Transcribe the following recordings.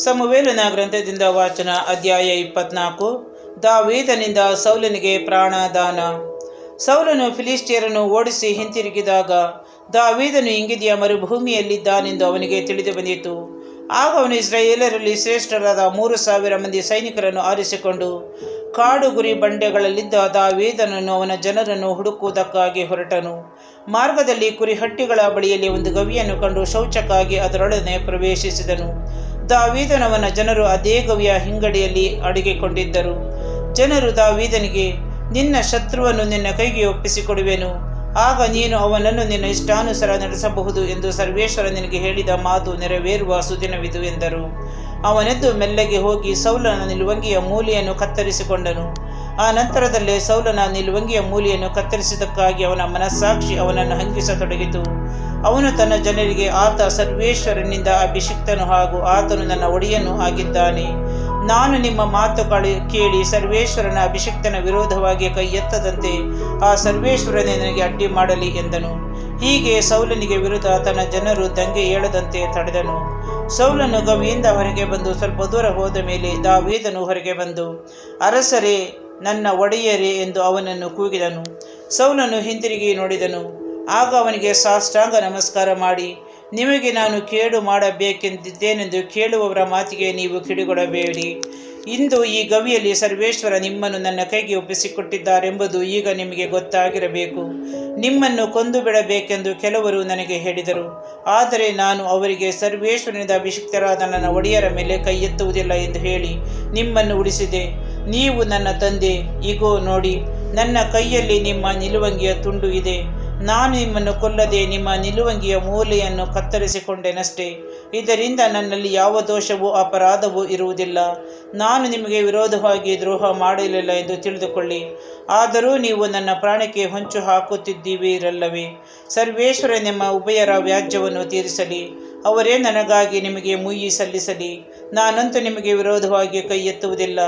ಸಮುವೇಲನ ಗ್ರಂಥದಿಂದ ವಾಚನ ಅಧ್ಯಾಯ 24. ದಾವೀದನಿಂದ ಸೌಲನಿಗೆ ಪ್ರಾಣದಾನ. ಸೌಲನು ಫಿಲಿಸ್ಟಿಯರನ್ನು ಓಡಿಸಿ ಹಿಂತಿರುಗಿದಾಗ ದಾವೀದನು ಇಂಗಿದಿಯ ಮರುಭೂಮಿಯಲ್ಲಿದ್ದಾನೆಂದು ಅವನಿಗೆ ತಿಳಿದು ಬಂದಿತು. ಆಗ ಅವನು ಇಸ್ರಾಯೇಲರಲ್ಲಿ ಶ್ರೇಷ್ಠರಾದ 3,000 ಮಂದಿ ಸೈನಿಕರನ್ನು ಆರಿಸಿಕೊಂಡು ಕಾಡು ಗುರಿ ಬಂಡೆಗಳಲ್ಲಿದ್ದ ದಾವೀದನನ್ನು ಅವನ ಜನರನ್ನು ಹುಡುಕುವುದಕ್ಕಾಗಿ ಹೊರಟನು. ಮಾರ್ಗದಲ್ಲಿ ಕುರಿಹಟ್ಟಿಗಳ ಬಳಿಯಲ್ಲಿ ಒಂದು ಗವಿಯನ್ನು ಕಂಡು ಶೌಚಕ್ಕಾಗಿ ಅದರೊಡನೆ ಪ್ರವೇಶಿಸಿದನು. ದಾವೀದನವನ ಜನರು ಅದೇ ಗವಿಯ ಹಿಂಗಡಿಯಲ್ಲಿ ಅಡಗಿಕೊಂಡಿದ್ದರು. ಜನರು ದಾವೀದನಿಗೆ, ನಿನ್ನ ಶತ್ರುವನ್ನು ನಿನ್ನ ಕೈಗೆ ಒಪ್ಪಿಸಿಕೊಡುವೆನು, ಆಗ ನೀನು ಅವನನ್ನು ನಿನ್ನ ಇಷ್ಟಾನುಸಾರ ನಡೆಸಬಹುದು ಎಂದು ಸರ್ವೇಶ್ವರ ನಿನಗೆ ಹೇಳಿದ ಮಾತು ನೆರವೇರುವ ಸುದಿನವಿದು ಎಂದರು. ಅವನೆದ್ದು ಮೆಲ್ಲಗೆ ಹೋಗಿ ಸೌಲನ ನಿಲುವಂಗಿಯ ಮೂಲೆಯನ್ನು ಕತ್ತರಿಸಿಕೊಂಡನು. ಆ ನಂತರದಲ್ಲೇ ಸೌಲನ ನಿಲುವಂಗಿಯ ಮೂಲೆಯನ್ನು ಕತ್ತರಿಸಿದ್ದಕ್ಕಾಗಿ ಅವನ ಮನಸ್ಸಾಕ್ಷಿ ಅವನನ್ನು ಹಂಗಿಸತೊಡಗಿತು. ಅವನು ತನ್ನ ಜನರಿಗೆ, ಆತ ಸರ್ವೇಶ್ವರನಿಂದ ಅಭಿಷಿಕ್ತನು ಹಾಗೂ ಆತನು ನನ್ನ ಒಡೆಯನು ಆಗಿದ್ದಾನೆ. ನಾನು ನಿಮ್ಮ ಮಾತು ಕೇಳಿ ಸರ್ವೇಶ್ವರನ ಅಭಿಷಿಕ್ತನ ವಿರೋಧವಾಗಿ ಕೈ ಎತ್ತದಂತೆ ಆ ಸರ್ವೇಶ್ವರನೇ ನನಗೆ ಅಡ್ಡಿ ಮಾಡಲಿ ಎಂದನು. ಹೀಗೆ ಸೌಲನಿಗೆ ವಿರುದ್ಧ ತನ್ನ ಜನರು ದಂಗೆ ಏಳದಂತೆ ತಡೆದನು. ಸೌಲನು ಗವಿಯಿಂದ ಹೊರಗೆ ಬಂದು ಸ್ವಲ್ಪ ದೂರ ಹೋದ ಮೇಲೆ ದಾವೀದನು ಹೊರಗೆ ಬಂದು, ಅರಸರೇ, ನನ್ನ ಒಡೆಯರೇ ಎಂದು ಅವನನ್ನು ಕೂಗಿದನು. ಸೌಲನು ಹಿಂತಿರುಗಿ ನೋಡಿದನು. ಆಗ ಅವನಿಗೆ ಸಾಷ್ಟಾಂಗ ನಮಸ್ಕಾರ ಮಾಡಿ, ನಿಮಗೆ ನಾನು ಕೇಡು ಮಾಡಬೇಕೆಂದಿದ್ದೇನೆಂದು ಕೇಳುವವರ ಮಾತಿಗೆ ನೀವು ಕಿಡಿಗೊಡಬೇಡಿ. ಇಂದು ಈ ಗವಿಯಲ್ಲಿ ಸರ್ವೇಶ್ವರ ನಿಮ್ಮನ್ನು ನನ್ನ ಕೈಗೆ ಒಪ್ಪಿಸಿಕೊಟ್ಟಿದ್ದಾರೆಂಬುದು ಈಗ ನಿಮಗೆ ಗೊತ್ತಾಗಿರಬೇಕು. ನಿಮ್ಮನ್ನು ಕೊಂದು ಬಿಡಬೇಕೆಂದು ಕೆಲವರು ನನಗೆ ಹೇಳಿದರು, ಆದರೆ ನಾನು ಅವರಿಗೆ ಸರ್ವೇಶ್ವರನಿಂದ ಅಭಿಷಿಕ್ತರಾದ ನನ್ನ ಒಡೆಯರ ಮೇಲೆ ಕೈ ಎತ್ತುವುದಿಲ್ಲ ಎಂದು ಹೇಳಿ ನಿಮ್ಮನ್ನು ಉಳಿಸಿದೆ. ನೀವು ನನ್ನ ತಂದೆ, ಇಗೋ ನೋಡಿ, ನನ್ನ ಕೈಯಲ್ಲಿ ನಿಮ್ಮ ನಿಲುವಂಗಿಯ ತುಂಡು ಇದೆ. ನಾನು ನಿಮ್ಮನ್ನು ಕೊಲ್ಲದೆ ನಿಮ್ಮ ನಿಲುವಂಗಿಯ ಮೂಲೆಯನ್ನು ಕತ್ತರಿಸಿಕೊಂಡೆನಷ್ಟೇ. ಇದರಿಂದ ನನ್ನಲ್ಲಿ ಯಾವ ದೋಷವೂ ಅಪರಾಧವೂ ಇರುವುದಿಲ್ಲ. ನಾನು ನಿಮಗೆ ವಿರೋಧವಾಗಿ ದ್ರೋಹ ಮಾಡಲಿಲ್ಲ ಎಂದು ತಿಳಿದುಕೊಳ್ಳಿ. ಆದರೂ ನೀವು ನನ್ನ ಪ್ರಾಣಕ್ಕೆ ಹೊಂಚು ಹಾಕುತ್ತಿದ್ದೀವಿರಲ್ಲವೇ? ಸರ್ವೇಶ್ವರ ನಿಮ್ಮ ಉಭಯರ ವ್ಯಾಜ್ಯವನ್ನು ತೀರಿಸಲಿ. ಅವರೇ ನನಗಾಗಿ ನಿಮಗೆ ಮುಯ್ಯಿ ಸಲ್ಲಿಸಲಿ. ನಾನಂತೂ ನಿಮಗೆ ವಿರೋಧವಾಗಿ ಕೈ ಎತ್ತುವುದಿಲ್ಲ.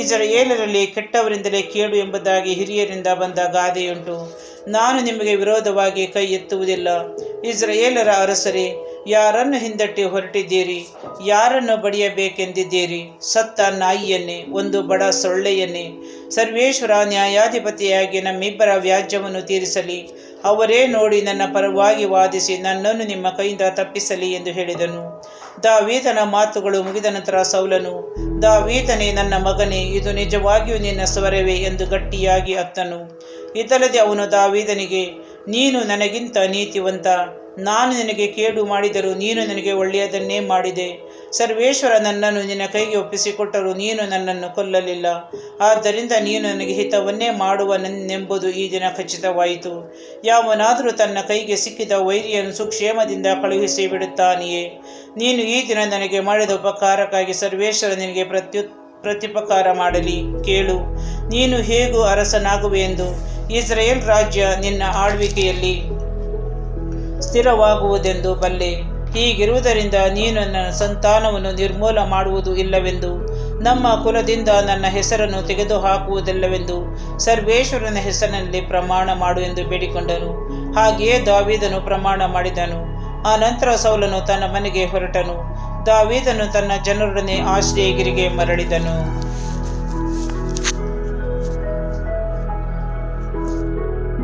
ಇಸ್ರಾಯೇಲರಲ್ಲಿ ಕೆಟ್ಟವರಿಂದಲೇ ಕೇಡು ಎಂಬುದಾಗಿ ಹಿರಿಯರಿಂದ ಬಂದ ಗಾದೆಯುಂಟು. ನಾನು ನಿಮಗೆ ವಿರೋಧವಾಗಿ ಕೈ ಎತ್ತುವುದಿಲ್ಲ. ಇಸ್ರಾಯೇಲರ ಅರಸರೇ, ಯಾರನ್ನು ಹಿಂದಟ್ಟಿ ಹೊರಟಿದ್ದೀರಿ? ಯಾರನ್ನು ಬಡಿಯಬೇಕೆಂದಿದ್ದೀರಿ? ಸತ್ತ ನಾಯಿಯನ್ನೇ, ಒಂದು ಬಡ ಸೊಳ್ಳೆಯನ್ನೇ? ಸರ್ವೇಶ್ವರ ನ್ಯಾಯಾಧಿಪತಿಯಾಗಿ ನಮ್ಮಿಬ್ಬರ ವ್ಯಾಜ್ಯವನ್ನು ತೀರಿಸಲಿ. ಅವರೇ ನೋಡಿ ನನ್ನ ಪರವಾಗಿ ವಾದಿಸಿ ನನ್ನನ್ನು ನಿಮ್ಮ ಕೈಯಿಂದ ತಪ್ಪಿಸಲಿ ಎಂದು ಹೇಳಿದನು. ದಾವೀದನ ಮಾತುಗಳು ಮುಗಿದ ನಂತರ ಸೌಲನು, ದಾವೀದನೇ, ನನ್ನ ಮಗನೇ, ಇದು ನಿಜವಾಗಿಯೂ ನಿನ್ನ ಸ್ವರವೇ ಎಂದು ಗಟ್ಟಿಯಾಗಿ ಅತ್ತನು. ಇದಲ್ಲದೆ ಅವನು ದಾವೀದನಿಗೆ, ನೀನು ನನಗಿಂತ ನೀತಿವಂತ. ನಾನು ನಿನಗೆ ಕೇಡು ಮಾಡಿದರೂ ನೀನು ನನಗೆ ಒಳ್ಳೆಯದನ್ನೇ ಮಾಡಿದೆ. ಸರ್ವೇಶ್ವರ ನನ್ನನ್ನು ನಿನ್ನ ಕೈಗೆ ಒಪ್ಪಿಸಿಕೊಟ್ಟರೂ ನೀನು ನನ್ನನ್ನು ಕೊಲ್ಲಲಿಲ್ಲ. ಆದ್ದರಿಂದ ನೀನು ನನಗೆ ಹಿತವನ್ನೇ ಮಾಡುವನೆಂಬುದು ಈ ದಿನ ಖಚಿತವಾಯಿತು. ಯಾವನಾದರೂ ತನ್ನ ಕೈಗೆ ಸಿಕ್ಕಿದ ವೈರಿಯನ್ನು ಸುಕ್ಷೇಮದಿಂದ ಕಳುಹಿಸಿ ಬಿಡುತ್ತಾನೆಯೇ? ನೀನು ಈ ದಿನ ನನಗೆ ಮಾಡಿದ ಉಪಕಾರಕ್ಕಾಗಿ ಸರ್ವೇಶ್ವರ ನಿನಗೆ ಪ್ರತ್ಯುಪಕಾರ ಮಾಡಲಿ. ಕೇಳು, ನೀನು ಹೇಗೂ ಅರಸನಾಗುವೆ ಎಂದು. ಇಸ್ರಾಯೇಲ್ ರಾಜ್ಯ ನಿನ್ನ ಆಳ್ವಿಕೆಯಲ್ಲಿ ಸ್ಥಿರವಾಗುವುದೆಂದು ಬಲ್ಲೆ. ಹೀಗಿರುವುದರಿಂದ ನೀನು ನನ್ನ ಸಂತಾನವನ್ನು ನಿರ್ಮೂಲ ಮಾಡುವುದು ಇಲ್ಲವೆಂದು, ನಮ್ಮ ಕುಲದಿಂದ ನನ್ನ ಹೆಸರನ್ನು ತೆಗೆದುಹಾಕುವುದಿಲ್ಲವೆಂದು ಸರ್ವೇಶ್ವರನ ಹೆಸರಿನಲ್ಲಿ ಪ್ರಮಾಣ ಮಾಡು ಎಂದು ಬೇಡಿಕೊಂಡನು. ಹಾಗೆಯೇ ದಾವೀದನು ಪ್ರಮಾಣ ಮಾಡಿದನು. ಆ ನಂತರ ಸೌಲನು ತನ್ನ ಮನೆಗೆ ಹೊರಟನು. ದಾವೀದನು ತನ್ನ ಜನರೊಡನೆ ಆಶ್ರಯಗಿರಿಗೆ ಮರಳಿದನು.